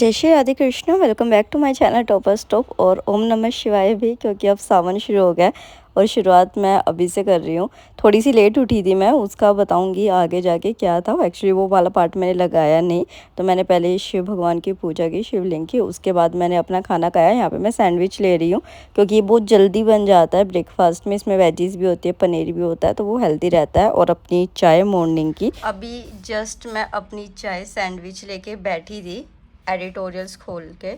जय Shri Radhe Krishna. Welcome back to my channel topper stop. और ओम नमः शिवाय भी, क्योंकि अब सावन शुरू हो गया है और शुरुआत मैं अभी से कर रही हूँ। थोड़ी सी लेट उठी थी मैं, उसका बताऊँगी आगे जाके क्या था। एक्चुअली वो वाला पार्ट मैंने लगाया नहीं। तो मैंने पहले शिव भगवान की पूजा की, शिवलिंग की, उसके बाद मैंने अपना खाना खाया। यहाँ पे मैं सैंडविच ले रही हूँ क्योंकि ये बहुत जल्दी बन जाता है ब्रेकफास्ट में। इसमें वेजीज भी होती है, पनीर भी होता है, तो वो हेल्दी रहता है। और अपनी चाय मॉर्निंग की, अभी जस्ट मैं अपनी चाय सैंडविच लेके बैठी थी एडिटोरियल्स खोल के,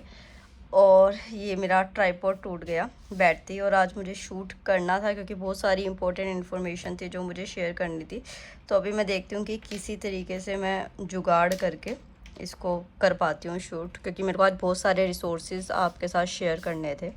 और ये मेरा ट्राइपॉड टूट गया बैठती। और आज मुझे शूट करना था क्योंकि बहुत सारी इंपॉर्टेंट इन्फॉर्मेशन थी जो मुझे शेयर करनी थी। तो अभी मैं देखती हूँ कि किसी तरीके से मैं जुगाड़ करके इसको कर पाती हूँ शूट, क्योंकि मेरे को आज बहुत सारे रिसोर्सेज आपके साथ शेयर करने थे।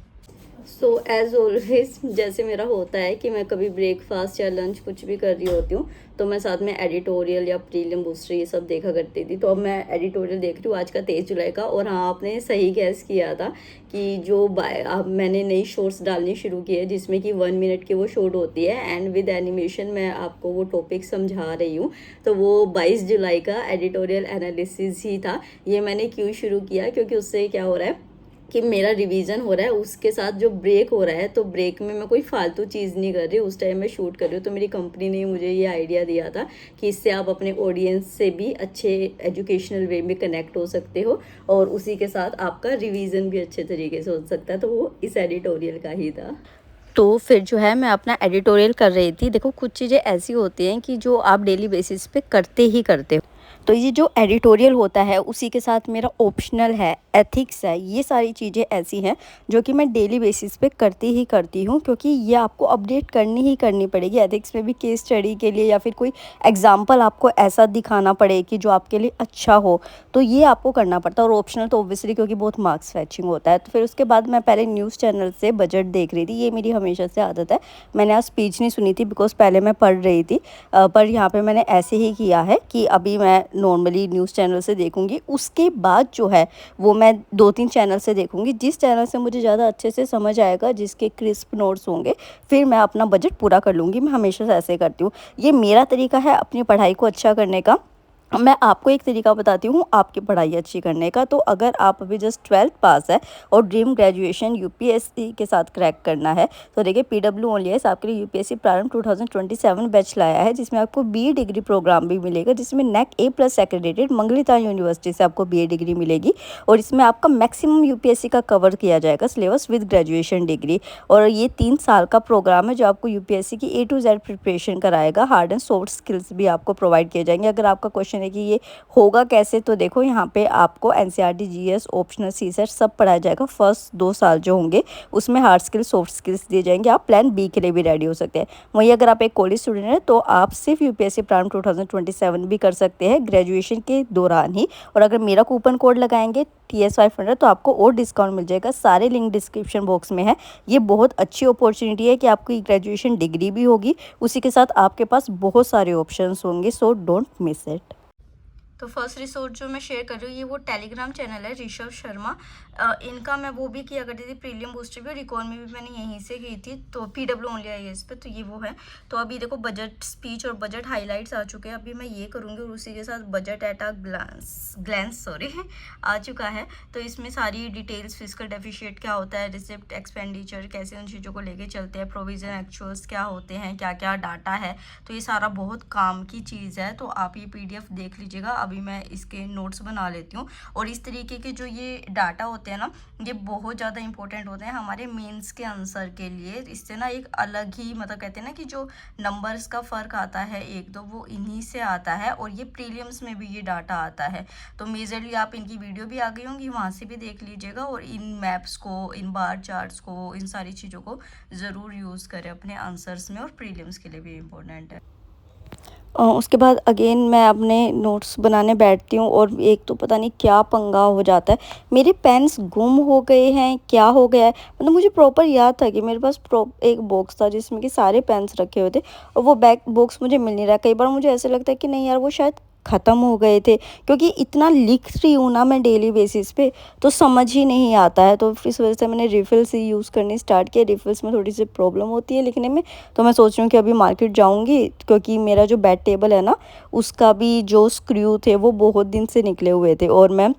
सो एज़ ऑलवेज जैसे मेरा होता है कि मैं कभी ब्रेकफास्ट या लंच कुछ भी कर रही होती हूँ तो मैं साथ में एडिटोरियल या प्रीलिम बूस्टर ये सब देखा करती थी। तो अब मैं एडिटोरियल देख रही हूँ आज का 23 जुलाई का। और हाँ, आपने सही गैस किया था कि जो अब मैंने नई शॉर्ट्स डालनी शुरू की है जिसमें कि 1 मिनट की वो शॉर्ट होती है एंड विद एनिमेशन मैं आपको वो टॉपिक समझा रही हूँ। तो वो 22 जुलाई का एडिटोरियल एनालिसिस ही था। ये मैंने क्यों शुरू किया, क्योंकि उससे क्या हो रहा है कि मेरा रिवीजन हो रहा है, उसके साथ जो ब्रेक हो रहा है, तो ब्रेक में मैं कोई फालतू चीज़ नहीं कर रही, उस टाइम मैं शूट कर रही हूँ। तो मेरी कंपनी ने मुझे ये आइडिया दिया था कि इससे आप अपने ऑडियंस से भी अच्छे एजुकेशनल वे में कनेक्ट हो सकते हो और उसी के साथ आपका रिवीजन भी अच्छे तरीके से हो सकता है। तो वो इस एडिटोरियल का ही था। तो फिर जो है मैं अपना एडिटोरियल कर रही थी। देखो, कुछ चीज़ें ऐसी होती हैं कि जो आप डेली बेसिस पे करते ही करते हो। तो ये जो एडिटोरियल होता है उसी के साथ मेरा ऑप्शनल है, एथिक्स है, ये सारी चीज़ें ऐसी हैं जो कि मैं डेली बेसिस पे करती ही करती हूँ, क्योंकि ये आपको अपडेट करनी ही करनी पड़ेगी। एथिक्स में भी केस स्टडी के लिए या फिर कोई एग्जाम्पल आपको ऐसा दिखाना पड़े कि जो आपके लिए अच्छा हो, तो ये आपको करना पड़ता है। और ऑप्शनल तो ऑब्वियसली क्योंकि बहुत मार्क्स फैचिंग होता है। तो फिर उसके बाद मैं पहले न्यूज़ चैनल से बजट देख रही थी। ये मेरी हमेशा से आदत है। मैंने आज स्पीच नहीं सुनी थी बिकॉज पहले मैं पढ़ रही थी, पर यहाँ पे मैंने ऐसे ही किया है कि अभी मैं नॉर्मली न्यूज़ चैनल से देखूंगी। उसके बाद जो है वो मैं 2-3 चैनल से देखूंगी। जिस चैनल से मुझे ज़्यादा अच्छे से समझ आएगा, जिसके क्रिस्प नोट्स होंगे, फिर मैं अपना बजट पूरा कर लूँगी। मैं हमेशा से ऐसे करती हूँ। ये मेरा तरीका है अपनी पढ़ाई को अच्छा करने का। मैं आपको एक तरीका बताती हूँ आपकी पढ़ाई अच्छी करने का। तो अगर आप अभी जस्ट 12th पास है और ड्रीम ग्रेजुएशन यूपीएससी के साथ क्रैक करना है, तो देखिए पीडब्ल्यू ओनली है आपके लिए यूपीएससी प्रारंभ 2027 बैच लाया है, जिसमें आपको बीए डिग्री प्रोग्राम भी मिलेगा, जिसमें नेक A+ एक्रेडिटेड मंगलता यूनिवर्सिटी से आपको बीए डिग्री मिलेगी। और इसमें आपका मैक्सिमम यूपीएससी का कवर किया जाएगा सिलेबस विद ग्रेजुएशन डिग्री। और ये 3 साल का प्रोग्राम है जो आपको यूपीएससी की A to Z प्रिपरेशन कराएगा। हार्ड एंड सॉफ्ट स्किल्स भी आपको प्रोवाइड किए जाएंगे। अगर आपका क्वेश्चन है कि ये होगा कैसे, तो देखो यहाँ पे आपको एनसीईआरटी, जीएस, ऑप्शनल, सीसेट सब पढ़ाया जाएगा। फर्स्ट 2 साल जो होंगे उसमें हार्ड स्किल्स, सॉफ्ट स्किल्स दिए जाएंगे। आप प्लान बी के लिए भी रेडी हो सकते हैं। वहीं अगर आप एक कॉलेज स्टूडेंट हैं तो आप सिर्फ यूपीएससी प्रारंभ 2027 भी कर सकते हैं ग्रेजुएशन के दौरान ही। और अगर मेरा कूपन कोड लगाएंगे TS500 तो आपको और डिस्काउंट मिल जाएगा। सारे लिंक डिस्क्रिप्शन बॉक्स में है। ये बहुत अच्छी अपॉर्चुनिटी है कि आपकी ग्रेजुएशन डिग्री भी होगी, उसी के साथ आपके पास बहुत सारे ऑप्शंस होंगे। So don't miss it. तो फर्स्ट रिसोर्स जो मैं शेयर कर रही हूँ ये वो टेलीग्राम चैनल है ऋषभ शर्मा। इनका मैं वो भी किया करती थी, प्रीलियम बूस्टर भी और रिकॉल में भी मैंने यहीं से की थी। तो पीडब्ल्यू ओनली IAS पे, तो ये वो है। तो अभी देखो बजट स्पीच और बजट हाइलाइट्स आ चुके हैं। अभी मैं ये करूँगी और उसी के साथ budget at a glance sorry आ चुका है। तो इसमें सारी डिटेल्स, फिजिकल डेफिशिएट क्या होता है, रिसिप्ट, एक्सपेंडिचर, कैसे उन चीज़ों को लेके चलते हैं, प्रोविजन, एक्चुअल्स क्या होते हैं, क्या क्या डाटा है। तो ये सारा बहुत काम की चीज़ है। तो आप ये PDF देख लीजिएगा। अभी मैं इसके नोट्स बना लेती हूँ। और इस तरीके के जो ये डाटा होते हैं ना, ये बहुत ज़्यादा इंपॉर्टेंट होते हैं हमारे मेंस के आंसर के लिए। इससे ना एक अलग ही मतलब कहते हैं ना कि जो नंबर्स का फ़र्क आता है 1-2, वो इन्हीं से आता है। और ये प्रीलिम्स में भी ये डाटा आता है। तो मेजरली आप इनकी वीडियो भी आ गई होंगी, वहाँ से भी देख लीजिएगा। और इन मैप्स को, इन बार चार्ट्स को, इन सारी चीज़ों को ज़रूर यूज़ करें अपने आंसर्स में, और प्रीलिम्स के लिए भी इम्पोर्टेंट है। उसके बाद अगेन मैं अपने नोट्स बनाने बैठती हूँ और एक तो पता नहीं क्या पंगा हो जाता है। मेरे पेन्स गुम हो गए हैं, क्या हो गया है, मतलब मुझे प्रॉपर याद था कि मेरे पास एक बॉक्स था जिसमें कि सारे पेन्स रखे हुए थे और वो बैक बॉक्स मुझे मिल नहीं रहा। कई बार मुझे ऐसे लगता है कि नहीं यार वो शायद ख़त्म हो गए थे, क्योंकि इतना लिख रही हूँ ना मैं डेली बेसिस पे, तो समझ ही नहीं आता है। तो इस वजह से मैंने रिफ़िल्स ही यूज़ करनी स्टार्ट किया। रिफ़िल्स में थोड़ी सी प्रॉब्लम होती है लिखने में। तो मैं सोच रही हूँ कि अभी मार्केट जाऊँगी, क्योंकि मेरा जो बेड टेबल है ना, उसका भी जो स्क्रू थे वो बहुत दिन से निकले हुए थे और मैं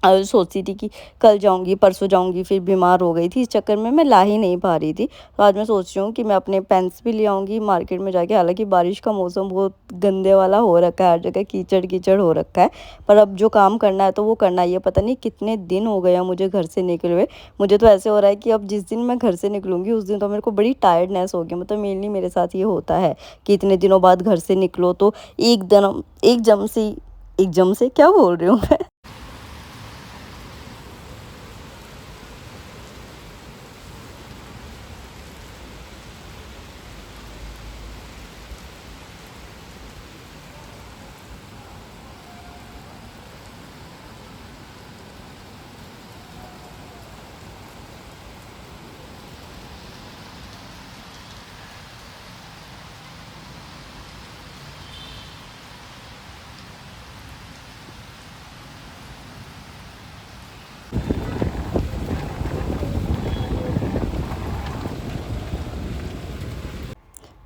सोचती थी कि कल जाऊँगी, परसों जाऊँगी, फिर बीमार हो गई थी। इस चक्कर में मैं ला ही नहीं पा रही थी। तो आज मैं सोच रही हूँ कि मैं अपने पेन्स भी ले आऊँगी मार्केट में जाके। हालाँकि बारिश का मौसम बहुत गंदे वाला हो रखा है, हर जगह कीचड़-कीचड़ हो रखा है। पर अब जो काम करना है तो वो करना ही है। पता नहीं कितने दिन हो गए हैं मुझे घर से निकले हुए। मुझे तो ऐसे हो रहा है कि अब जिस दिन मैं घर से निकलूँगी उस दिन तो मेरे को बड़ी टायर्डनेस होगी। मतलब मेनली मेरे साथ ये होता है कि इतने दिनों बाद घर से निकलो तो एकदम से क्या बोल रही हूँ मैं?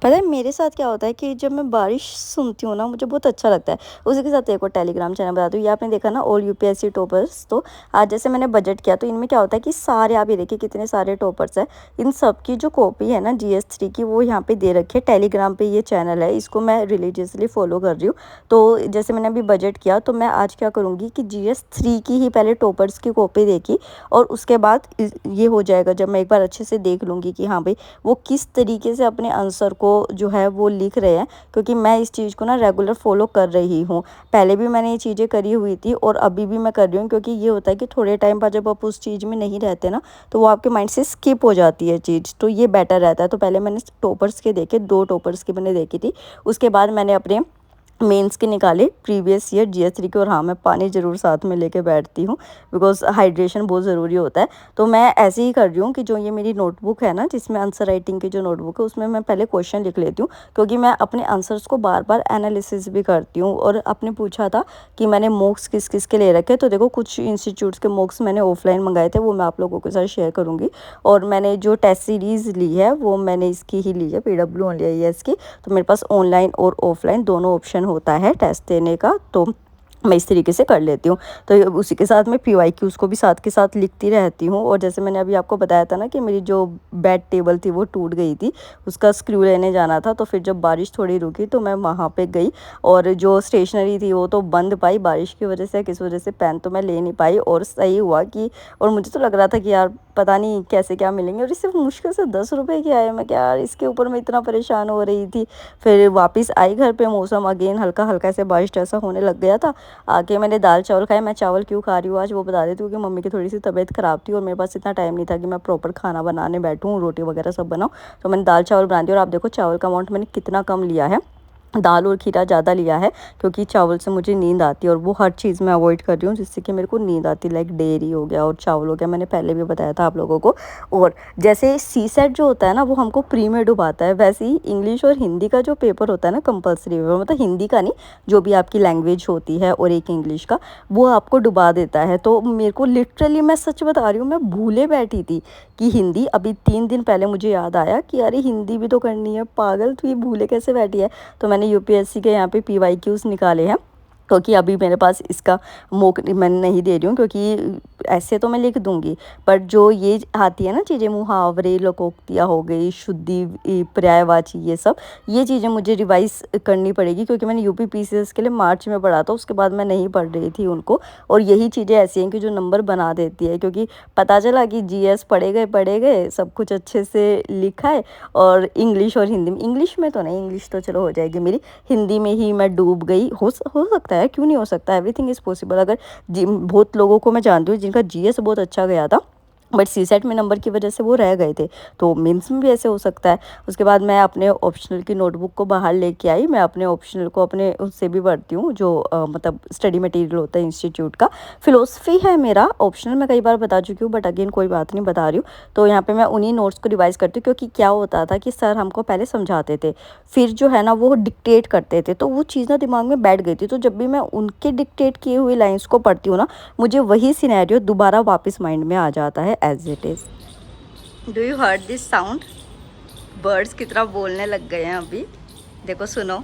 पता है मेरे साथ क्या होता है कि जब मैं बारिश सुनती हूँ ना मुझे बहुत अच्छा लगता है। उसी के साथ एक और टेलीग्राम चैनल बताती हूँ, ये आपने देखा ना ऑल यूपीएससी टॉपर्स। तो आज जैसे मैंने बजट किया तो इनमें क्या होता है कि सारे, आप ये देखिए कितने सारे टॉपर्स हैं। इन सब की जो कॉपी है ना जीएस 3 की, वो यहाँ पे दे रखी है। टेलीग्राम पे ये चैनल है, इसको मैं रिलीजियसली फॉलो कर रही हूँ। तो जैसे मैंने अभी बजट किया तो मैं आज क्या करूँगी कि जीएस 3 की ही पहले टॉपर्स की कॉपी देखी, और उसके बाद ये हो जाएगा जब मैं एक बार अच्छे से देख लूँगी कि हाँ भाई वो किस तरीके से अपने आंसर को जो है वो लिख रहे हैं। क्योंकि मैं इस चीज़ को ना रेगुलर फॉलो कर रही हूँ। पहले भी मैंने ये चीज़ें करी हुई थी और अभी भी मैं कर रही हूँ, क्योंकि ये होता है कि थोड़े टाइम बाद जब आप उस चीज़ में नहीं रहते ना तो वो आपके माइंड से स्किप हो जाती है चीज़, तो ये बेटर रहता है। तो पहले मैंने टॉपर्स के देखे, 2 टॉपर्स की मैंने देखी थी। उसके बाद मैंने अपने मेंस के निकाले प्रीवियस ईयर जीएस 3 के। और हाँ, मैं पानी ज़रूर साथ में लेके बैठती हूँ, बिकॉज़ हाइड्रेशन बहुत ज़रूरी होता है। तो मैं ऐसे ही कर रही हूँ कि जो ये मेरी नोटबुक है ना, जिसमें आंसर राइटिंग की जो नोटबुक है उसमें मैं पहले क्वेश्चन लिख लेती हूँ, क्योंकि मैं अपने आंसर्स को बार बार एनालिसिस भी करती हूँ। और आपने पूछा था कि मैंने मॉक्स किस किस के ले रखे, तो देखो कुछ इंस्टीट्यूट्स के मॉक्स मैंने ऑफलाइन मंगाए थे, वो मैं आप लोगों के साथ शेयर करूँगी। और मैंने जो टेस्ट सीरीज़ ली है वो मैंने इसकी ही ली है, PWIS की। तो मेरे पास ऑनलाइन और ऑफलाइन दोनों ऑप्शन होता है टेस्ट देने का, तो मैं इस तरीके से कर लेती हूँ। तो उसी के साथ मैं पीवाईक्यूज़ को भी साथ के साथ लिखती रहती हूँ। और जैसे मैंने अभी आपको बताया था ना कि मेरी जो बेड टेबल थी वो टूट गई थी, उसका स्क्रू लेने जाना था। तो फिर जब बारिश थोड़ी रुकी तो मैं वहाँ पे गई, और जो स्टेशनरी थी वो तो बंद पाई बारिश की वजह से, किस वजह से पेन तो मैं ले नहीं पाई। और सही हुआ कि, और मुझे तो लग रहा था कि यार पता नहीं कैसे क्या मिलेंगे, और ये सिर्फ मुश्किल से 10 रुपए के आए। मैं क्या यार, इसके ऊपर मैं इतना परेशान हो रही थी। फिर वापस आई घर पे, मौसम अगेन हल्का हल्का ऐसे बारिश जैसा होने लग गया था। आके मैंने दाल चावल खाए। मैं चावल क्यों खा रही हूँ आज वो बता देती हूँ, कि मम्मी की थोड़ी सी तबीयत ख़राब थी और मेरे पास इतना टाइम नहीं था कि मैं प्रॉपर खाना बनाने बैठूँ, रोटी वगैरह सब बनाऊँ। तो मैंने दाल चावल बना दिया। और आप देखो चावल का अमाउंट मैंने कितना कम लिया है, दाल और खीरा ज़्यादा लिया है, क्योंकि चावल से मुझे नींद आती है और वो हर चीज़ मैं अवॉइड कर रही हूँ जिससे कि मेरे को नींद आती, लाइक डेयरी हो गया और चावल हो गया, मैंने पहले भी बताया था आप लोगों को। और जैसे सी सेट जो होता है ना वो हमको प्री में डुबाता है, वैसे ही इंग्लिश और हिंदी का जो पेपर होता है ना कंपलसरी पेपर, मतलब हिंदी का नहीं, जो भी आपकी लैंग्वेज होती है और एक इंग्लिश का, वो आपको डुबा देता है। तो मेरे को लिटरली, मैं सच बता रही हूँ, मैं भूले बैठी थी कि हिंदी, अभी 3 दिन पहले मुझे याद आया कि अरे हिंदी भी तो करनी है, पागल तू ये भूले कैसे बैठी है। तो मैंने यूपीएससी के यहाँ पे पीवाईक्यूज़ निकाले हैं, क्योंकि अभी मेरे पास इसका मौक मैं नहीं दे रही हूँ, क्योंकि ऐसे तो मैं लिख दूँगी, पर जो ये आती है ना चीज़ें, मुहावरे, लोकोक्तियाँ हो गई, शुद्धि, पर्यायवाची, ये चीज़ें मुझे रिवाइज़ करनी पड़ेगी, क्योंकि मैंने यूपी पीसीएस के लिए मार्च में पढ़ा था, उसके बाद मैं नहीं पढ़ रही थी उनको। और यही चीज़ें ऐसी हैं कि जो नंबर बना देती है, क्योंकि पता चला कि जीएस पढ़े गए सब कुछ अच्छे से लिखा है, और इंग्लिश और हिंदी में, इंग्लिश में तो नहीं, इंग्लिश तो चलो हो जाएगी मेरी, हिंदी में ही मैं डूब गई। हो सकता है, क्यों नहीं हो सकता, एवरीथिंग इज़ पॉसिबल। अगर बहुत लोगों को मैं जानती हूँ जिनका जीएस बहुत अच्छा गया था, बट सी सेट में नंबर की वजह से वो रह गए थे, तो मेंस में भी ऐसे हो सकता है। उसके बाद मैं अपने ऑप्शनल की नोटबुक को बाहर लेके आई। मैं अपने ऑप्शनल को अपने उससे भी पढ़ती हूँ, जो मतलब स्टडी मटेरियल होता है इंस्टीट्यूट का। फ़िलोसफ़ी है मेरा ऑप्शनल, मैं कई बार बता चुकी हूँ, बट अगेन कोई बात नहीं, बता रही हूँ। तो यहाँ पे मैं उन्हीं नोट्स को रिवाइज़ करती हूँ, क्योंकि क्या होता था कि सर हमको पहले समझाते थे, फिर जो है ना वो डिक्टेट करते थे, तो वो चीज़ ना दिमाग में बैठ गई थी। तो जब भी मैं उनके डिक्टेट किए हुए लाइन्स को पढ़ती हूँ ना, मुझे वही सिनेरियो दोबारा वापस माइंड में आ जाता है as it is. Do you heard this sound? Birds की तरह बोलने लग गए हैं अभी, देखो सुनो,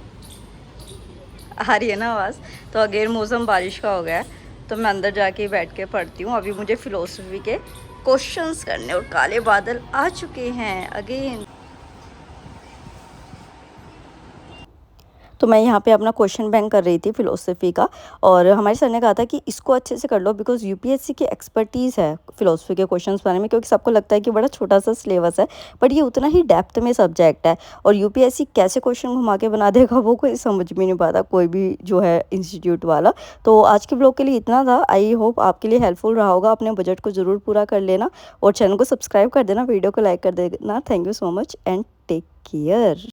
आ रही है ना आवाज़। तो अगेन मौसम बारिश का हो गया है, तो मैं अंदर जाके बैठ के पढ़ती हूँ। अभी मुझे फ़िलोसफ़ी के क्वेश्चंस करने और काले बादल आ चुके हैं अगेन। तो मैं यहाँ पे अपना क्वेश्चन बैंक कर रही थी फ़िलोसफ़ी का, और हमारे सर ने कहा था कि इसको अच्छे से कर लो बिकॉज़ यूपीएससी की एक्सपर्टीज़ है फ़िलोसफ़ी के क्वेश्चंस बनाने में, क्योंकि सबको लगता है कि बड़ा छोटा-सा सिलेबस है, बट ये उतना ही डेप्थ में सब्जेक्ट है। और यूपीएससी कैसे क्वेश्चन घुमा के बना देगा वो कोई समझ में नहीं पाता, कोई भी जो है इंस्टीट्यूट वाला। तो आज के ब्लॉग के लिए इतना था। आई होप आपके लिए हेल्पफुल रहा होगा। अपने बजट को ज़रूर पूरा कर लेना और चैनल को सब्सक्राइब कर देना, वीडियो को लाइक कर देना। Thank you so much and take care.